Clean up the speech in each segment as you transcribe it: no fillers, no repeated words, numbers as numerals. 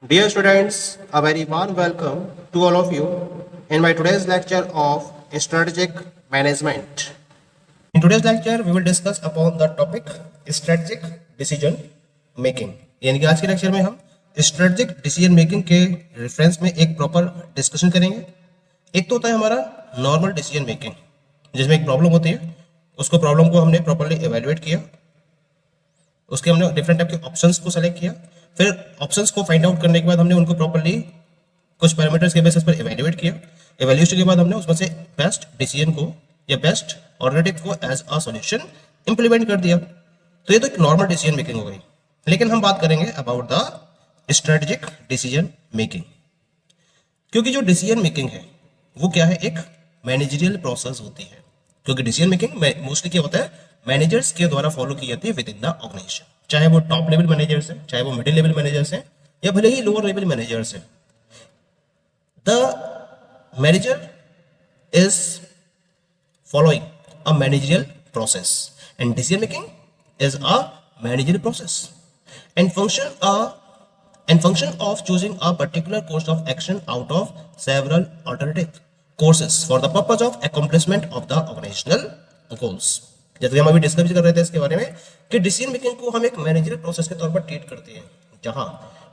Dear students, a very warm welcome to all of you in my today's lecture of strategic management. In today's lecture, we will discuss upon the topic strategic decision making. यानी कि आज के lecture में हम strategic decision making के reference में एक proper discussion करेंगे। एक तो होता है हमारा नॉर्मल डिसीजन मेकिंग, जिसमें एक प्रॉब्लम होती है, उसको प्रॉब्लम को हमने प्रॉपरली एवेल्युएट किया, उसके हमने डिफरेंट टाइप के ऑप्शंस को सेलेक्ट किया, फिर ऑप्शंस को फाइंड आउट करने के बाद हमने उनको प्रॉपरली कुछ पैरामीटर्स के बेसिस पर एवेल्युएट किया। एवेल्यूएशन के बाद हमने उसमें से बेस्ट डिसीजन को या बेस्ट ऑल्टरनेटिव को एज अ सॉल्यूशन इंप्लीमेंट कर दिया। तो ये तो एक नॉर्मल डिसीजन मेकिंग हो गई, लेकिन हम बात करेंगे about the strategic decision making, क्योंकि जो डिसीजन मेकिंग है वो क्या है, एक मैनेजरियल प्रोसेस होती है। क्योंकि डिसीजन मेकिंग मोस्टली क्या होता है, मैनेजर्स के द्वारा फॉलो की जाती है विद इन द ऑर्गेनाइजेशन, चाहे वो टॉप लेवल मैनेजर्स हैं, चाहे वो मिडिल लेवल मैनेजर्स हैं, या भले ही लोअर लेवल मैनेजर्स हैं। The manager is following a managerial process and decision making is a managerial process and function of choosing a particular course of action out of several alternative courses for the purpose of accomplishment of the organizational goals। जैसे हम अभी discuss कर रहे थे इसके बारे में कि डिसीजन मेकिंग को हम एक मैनेजरियल प्रोसेस के तौर पर ट्रीट करते हैं, जहां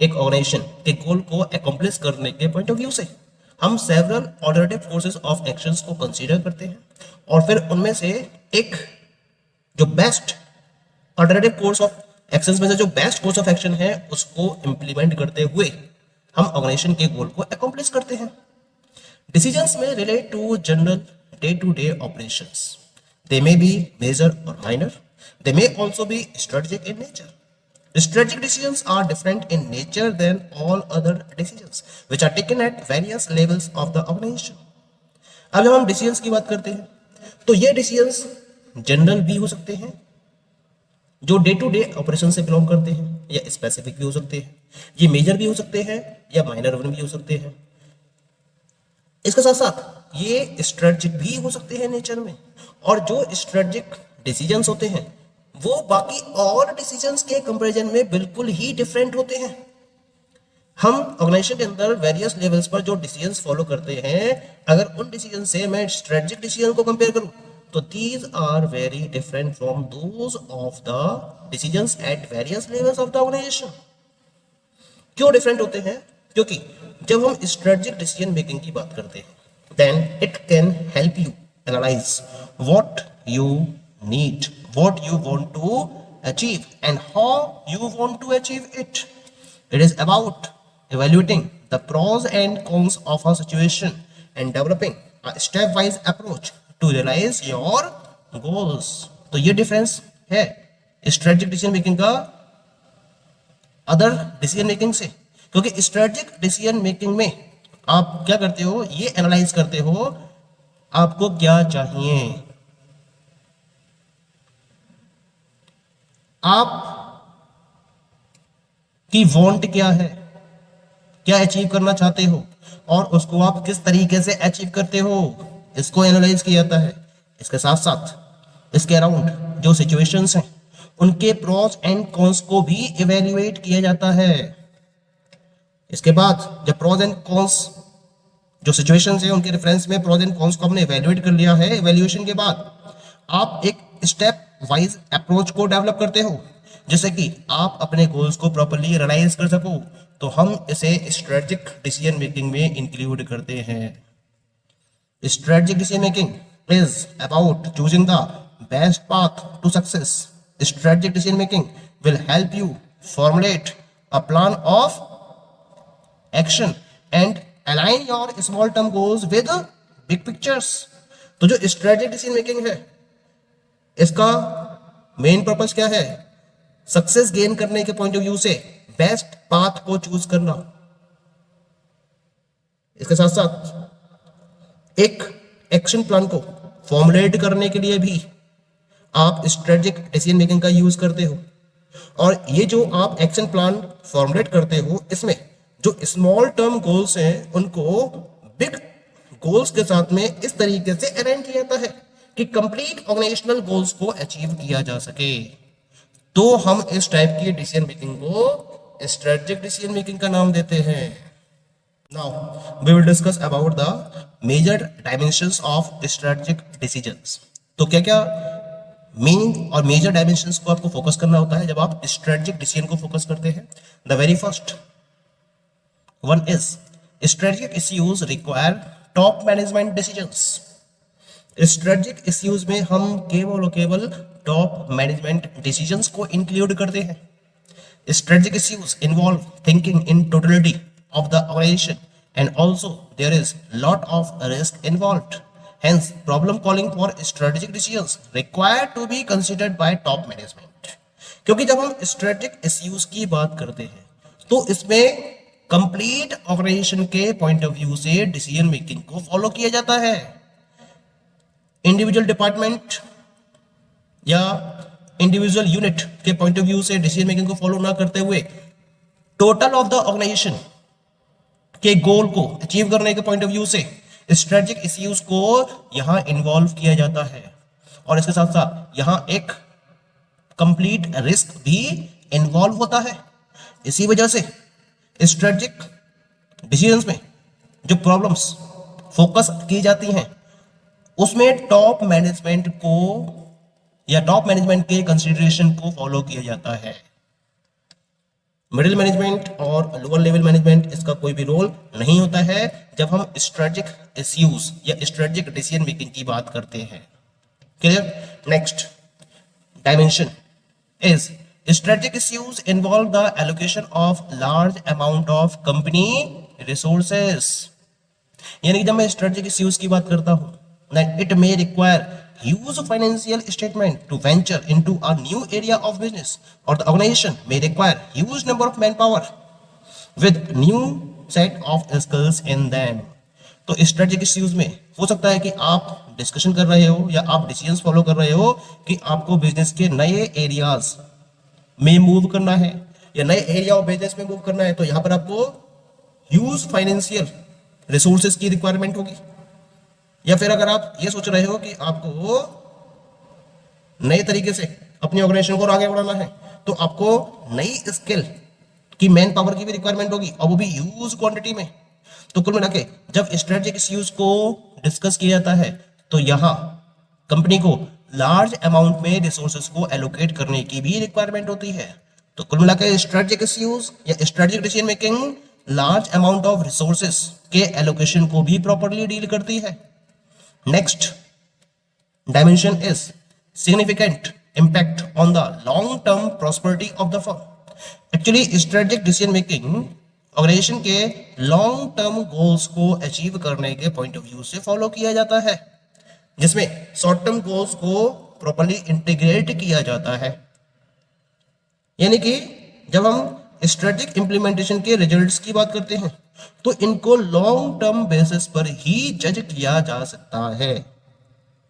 एक ऑर्गेनाइजेशन के गोल को अकम्प्लिश करने के पॉइंट ऑफ व्यू से हम several alternative courses of actions को कंसीडर करते हैं और फिर उनमें से एक जो best alternative course of actions में से जो बेस्ट कोर्स ऑफ एक्शन है उसको इंप्लीमेंट करते हुए हम ऑर्गेनाइजेशन के गोल को अकम्प्लिश करते हैं। डिसीजंस में relate to general day to day operations, they may be major और minor, they may also be strategic in nature. Strategic decisions are different in nature than all other decisions which are taken at various levels of the organisation. अब जब हम decisions की बात करते हैं तो ये डिसीजंस जनरल भी हो सकते हैं, जो डे टू डे ऑपरेशन से बिलोंग करते हैं, या स्पेसिफिक भी हो सकते हैं, ये मेजर भी हो सकते हैं या माइनर वन भी हो सकते हैं। इसके साथ साथ ये स्ट्रेटेजिक भी हो सकते हैं नेचर में, और जो स्ट्रेटेजिक डिसीजंस होते हैं वो बाकी और डिसीजंस के कंपैरिजन में बिल्कुल ही डिफरेंट होते हैं। हम ऑर्गेनाइजेशन के अंदर वेरियस लेवल्स पर जो डिसीजंस फॉलो करते हैं, अगर उन डिसीजन से मैं स्ट्रेटेजिक डिसीजन को कंपेयर करूं तो these are very different from those of the decisions at various levels of the organization। क्यों डिफरेंट होते हैं? क्योंकि जब हम स्ट्रेटेजिक डिसीजन मेकिंग की बात करते हैं then it can help you analyze what you need, what you want to achieve and how you want to achieve it। It is about evaluating the pros and cons of a situation and developing a step-wise approach to realize your goals। तो ये difference है strategic decision making का other decision making से, क्योंकि strategic decision making में आप क्या करते हो, ये एनालाइज करते हो आपको क्या चाहिए, आप की वांट क्या है, क्या अचीव करना चाहते हो और उसको आप किस तरीके से अचीव करते हो, इसको एनालाइज किया जाता है। इसके साथ साथ इसके अराउंड जो सिचुएशंस हैं उनके प्रोस एंड कॉन्स को भी इवेल्युएट किया जाता है। इसके बाद जब प्रोस एंड कॉन्स जो सिचुएशंस हैं उनके रेफरेंस में प्रोस एंड कॉन्स को हमने इवेल्युएट कर लिया है, इवेल्युएशन के बाद आप एक स्टेप वाइज अप्रोच को डेवलप करते हो जिससे कि आप अपने गोल्स को प्रॉपर्ली रियलाइज कर सको। तो हम इसे स्ट्रेटेजिक डिसीजन मेकिंग में इंक्लूड करते हैं। Strategic decision making is about choosing the best path to success। Strategic decision making will help you formulate a plan of action and align your small term goals with big pictures। तो जो strategic decision making है इसका main purpose क्या है, success gain करने के point of view से best path को चूज करना। इसके साथ साथ एक एक्शन प्लान को फॉर्मुलेट करने के लिए भी आप स्ट्रेटेजिक डिसीजन मेकिंग का यूज करते हो, और ये जो आप एक्शन प्लान फॉर्मुलेट करते हो इसमें जो स्मॉल टर्म गोल्स हैं उनको बिग गोल्स के साथ में इस तरीके से अरेंज किया जाता है कि कंप्लीट ऑर्गेनाइजेशनल गोल्स को अचीव किया जा सके। तो हम इस टाइप की डिसीजन मेकिंग को स्ट्रेटेजिक डिसीजन मेकिंग का नाम देते हैं। Now we will discuss about the major dimensions of strategic decisions. तो क्या क्या मेन और मेजर डायमेंशंस को आपको फोकस करना होता है जब आप स्ट्रेटेजिक डिसीजन को फोकस करते हैं। The very first one is strategic issues require top management decisions. Strategic issues में हम केवल और केवल टॉप मैनेजमेंट डिसीजंस को इंक्लूड करते हैं। Strategic issues involve thinking in totality of the organization, and also there is lot of risk involved. Hence, problem calling for strategic decisions required to be considered by top management. क्योंकि जब हम strategic issues की बात करते हैं तो इसमें complete organisation के पॉइंट ऑफ व्यू से डिसीजन मेकिंग को फॉलो किया जाता है। इंडिविजुअल डिपार्टमेंट या इंडिविजुअल यूनिट के पॉइंट ऑफ व्यू से डिसीजन मेकिंग को फॉलो ना करते हुए टोटल ऑफ द ऑर्गेनाइजेशन के गोल को अचीव करने के पॉइंट ऑफ व्यू से स्ट्रेटेजिक इश्यूज को यहां इन्वॉल्व किया जाता है, और इसके साथ साथ यहां एक कंप्लीट रिस्क भी इन्वॉल्व होता है। इसी वजह से स्ट्रेटेजिक डिसीजंस में जो प्रॉब्लम्स फोकस की जाती हैं उसमें टॉप मैनेजमेंट को या टॉप मैनेजमेंट के कंसीडरेशन को फॉलो किया जाता है। मिडिल मैनेजमेंट और लोअर लेवल मैनेजमेंट इसका कोई भी रोल नहीं होता है जब हम स्ट्रेटेजिक इश्यूज या स्ट्रेटेजिक डिसीजन मेकिंग की बात करते हैं। Clear? Next dimension is strategic issues involve the allocation of large amount of company resources. यानी कि जब मैं स्ट्रेटेजिक इश्यूज की बात करता हूं, it may require huge financial statement to venture into a new area of business, or the organization may require huge number of manpower with new set of skills in them. तो strategic issues में हो सकता है कि आप discussion कर रहे हो या आप डिसीजंस फॉलो कर रहे हो कि आपको बिजनेस के नए एरियाज में मूव करना है या नए एरिया ऑफ बिजनेस में मूव करना है, तो यहां पर आपको ह्यूज फाइनेंशियल रिसोर्सेज की रिक्वायरमेंट होगी। या फिर अगर आप ये सोच रहे हो कि आपको नए तरीके से अपनी ऑर्गेनाइजेशन को आगे बढ़ाना है तो आपको नई स्किल की मैन पावर की भी रिक्वायरमेंट होगी, और वो भी ह्यूज क्वांटिटी में। तो कुल मिला के जब स्ट्रेटेजिक इश्यूज को डिस्कस किया जाता है तो यहाँ कंपनी को लार्ज अमाउंट में रिसोर्सेज को एलोकेट करने की भी रिक्वायरमेंट होती है। तो कुल मिला के स्ट्रेटेजिक इश्यूज या strategic decision making large amount of resources के एलोकेशन को भी प्रॉपरली डील करती है। Next dimension is significant impact on the long-term prosperity of the firm. Actually, strategic decision making organisation के लॉन्ग टर्म गोल्स को achieve करने के point of view से फॉलो किया जाता है, जिसमें शॉर्ट टर्म गोल्स को प्रॉपरली इंटीग्रेट किया जाता है। यानी कि जब हम स्ट्रेटेजिक इंप्लीमेंटेशन के रिजल्ट्स की बात करते हैं तो इनको लॉन्ग टर्म बेसिस पर ही जज किया जा सकता है।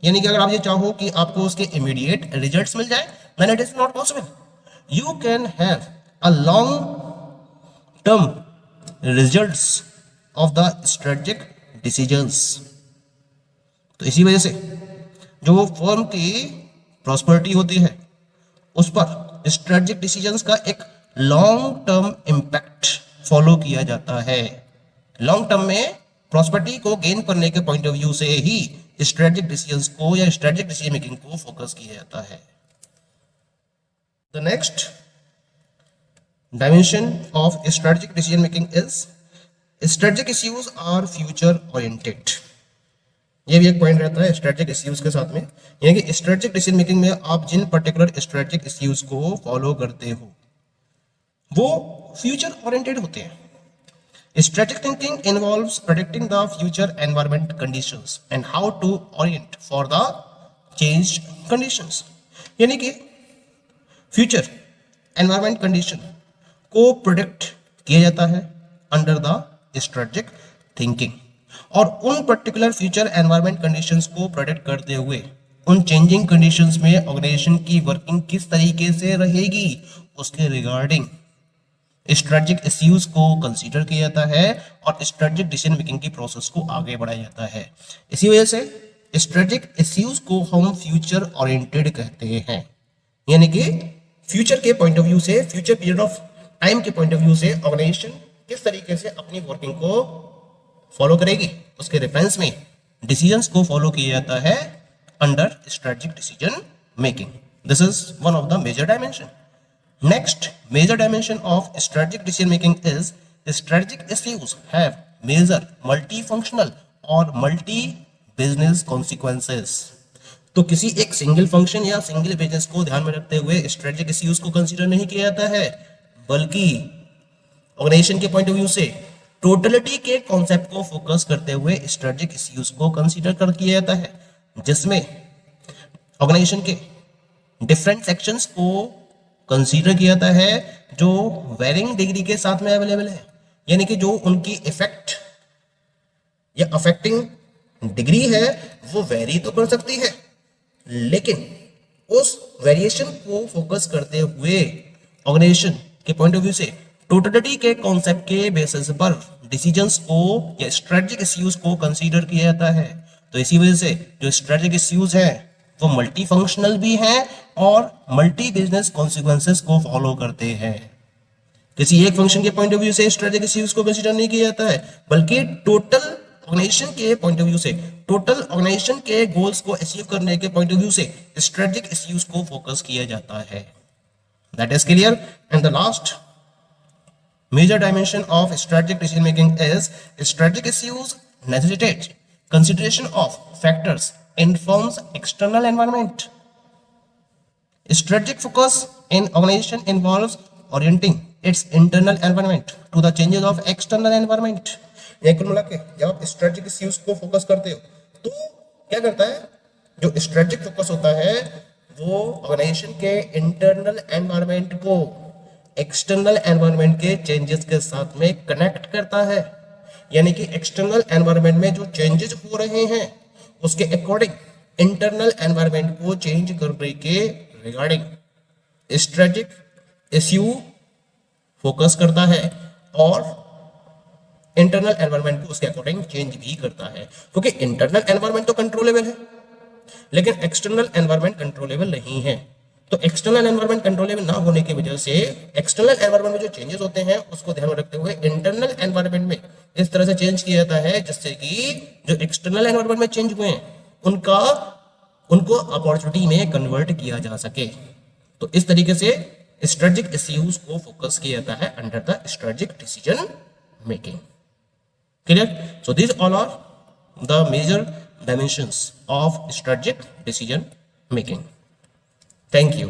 यानी कि अगर आप ये चाहो कि आपको उसके इमीडिएट रिजल्ट्स मिल जाए, then it is not possible. You can have a long term results of the strategic decisions. तो इसी वजह से जो फर्म की प्रॉस्पेरिटी होती है उस पर स्ट्रेटेजिक डिसीजंस का एक लॉन्ग टर्म इम्पैक्ट फॉलो किया जाता है। लॉन्ग टर्म में प्रॉस्पेरिटी को गेन करने के पॉइंट ऑफ व्यू से ही स्ट्रेटेजिक डिसीजंस को या स्ट्रेटेजिक डिसीजन मेकिंग को फोकस किया जाता है। The next dimension of strategic decision making is strategic issues are future oriented. ये भी एक पॉइंट रहता है स्ट्रेटेजिक इश्यूज के साथ में, यानी कि स्ट्रेटेजिक डिसीजन मेकिंग में आप जिन पर्टिकुलर स्ट्रेटेजिक इश्यूज को फॉलो करते हो वो फ्यूचर ओरिएंटेड होते हैं। Strategic thinking involves predicting the future environment conditions and how to orient for the changed conditions. यानी कि फ्यूचर एनवायरमेंट कंडीशन को प्रोडिक्ट किया जाता है अंडर द स्ट्रेटेजिक थिंकिंग, और उन पर्टिकुलर फ्यूचर एनवायरमेंट कंडीशंस को प्रोडिक्ट करते हुए उन चेंजिंग कंडीशंस में ऑर्गेनाइजेशन की वर्किंग किस तरीके से रहेगी उसके रिगार्डिंग स्ट्रेटेजिक इश्यूज को कंसीडर किया जाता है और स्ट्रेटेजिक डिसीजन मेकिंग की प्रोसेस को आगे बढ़ाया जाता है। इसी वजह से स्ट्रेटेजिक इश्यूज को हम फ्यूचर ओरिएंटेड कहते हैं, यानी कि फ्यूचर के पॉइंट ऑफ व्यू से फ्यूचर पीरियड ऑफ टाइम के पॉइंट ऑफ व्यू से ऑर्गेनाइजेशन किस तरीके से अपनी वर्किंग को फॉलो करेगी, उसके रेफरेंस में डिसीजंस को फॉलो किया जाता है under strategic decision making. This is one of the major dimension. Next major dimension of strategic decision making is strategic issues have major multifunctional or multi business consequences. तो किसी एक single function या single business को ध्यान में रखते हुए strategic issues को कंसीडर नहीं किया जाता है, बल्कि ऑर्गेनाइजेशन के पॉइंट ऑफ व्यू से टोटलिटी के कॉन्सेप्ट को फोकस करते हुए स्ट्रेटेजिक इश्यूज को कंसीडर कर किया जाता है, जिसमें ऑर्गेनाइजेशन के डिफरेंट सेक्शंस को कंसीडर किया जाता है जो वेरिंग डिग्री के साथ में अवेलेबल है, यानी कि जो उनकी इफेक्ट या अफेक्टिंग डिग्री है वो वेरी तो कर सकती है, लेकिन उस वेरिएशन को फोकस करते हुए ऑर्गेनाइजेशन के पॉइंट ऑफ व्यू से टोटलिटी के कॉन्सेप्ट के बेसिस पर डिसीजंस को या स्ट्रेटेजिक इश्यूज को कंसीडर किया जाता है. तो इसी वजह से जो स्ट्रेटेजिक इश्यूज है वो मल्टी फंक्शनल भी है और मल्टी बिजनेस कॉन्सिक्वेंसेस को फॉलो करते हैं. किसी एक फंक्शन के पॉइंट ऑफ व्यू से स्ट्रेटेजिक इश्यूज को कंसीडर नहीं किया जाता है, बल्कि टोटल ऑर्गेनाइजेशन के पॉइंट ऑफ व्यू से, टोटल ऑर्गेनाइजेशन के गोल्स को अचीव करने के पॉइंट ऑफ व्यू से स्ट्रेटेजिक इश्यूज को फोकस किया जाता है. That is clear. And the last major dimension of strategic decision making is strategic issues नेसेसिटेट consideration of factors informs external environment. Strategic focus in organization involves orienting its internal environment to the changes of external environment. ये कुल मिला के जब आप strategic issues को focus करते हो तो क्या करता है, जो स्ट्रेटेजिक फोकस होता है वो ऑर्गेनाइजेशन के इंटरनल एनवायरनमेंट को एक्सटर्नल एनवायरनमेंट के चेंजेस के साथ में कनेक्ट करता है. यानी कि एक्सटर्नल एनवायरनमेंट में जो चेंजेस हो रहे हैं उसके अकॉर्डिंग इंटरनल एनवायरनमेंट को चेंज करने के रिगार्डिंग स्ट्रेटेजिक इश्यू फोकस करता है और इंटरनल एनवायरनमेंट को उसके अकॉर्डिंग चेंज भी करता है. क्योंकि इंटरनल एनवायरनमेंट तो कंट्रोलेबल है लेकिन एक्सटर्नल एनवायरनमेंट कंट्रोलेबल नहीं है. तो एक्सटर्नल एनवायरनमेंट कंट्रोलेबल ना होने की वजह से एक्सटर्नल एनवायरनमेंट में जो चेंजेस होते हैं उसको ध्यान में रखते हुए इंटरनल एनवायरनमेंट में इस तरह से चेंज किया जाता है जिससे कि जो एक्सटर्नल एनवायरनमेंट में चेंज हुए हैं उनको अपॉर्चुनिटी में कन्वर्ट किया जा सके. तो इस तरीके से स्ट्रेटेजिक इश्यूज को फोकस किया जाता है under the strategic decision making. Clear. So this all are the major dimensions of strategic decision making. Thank you.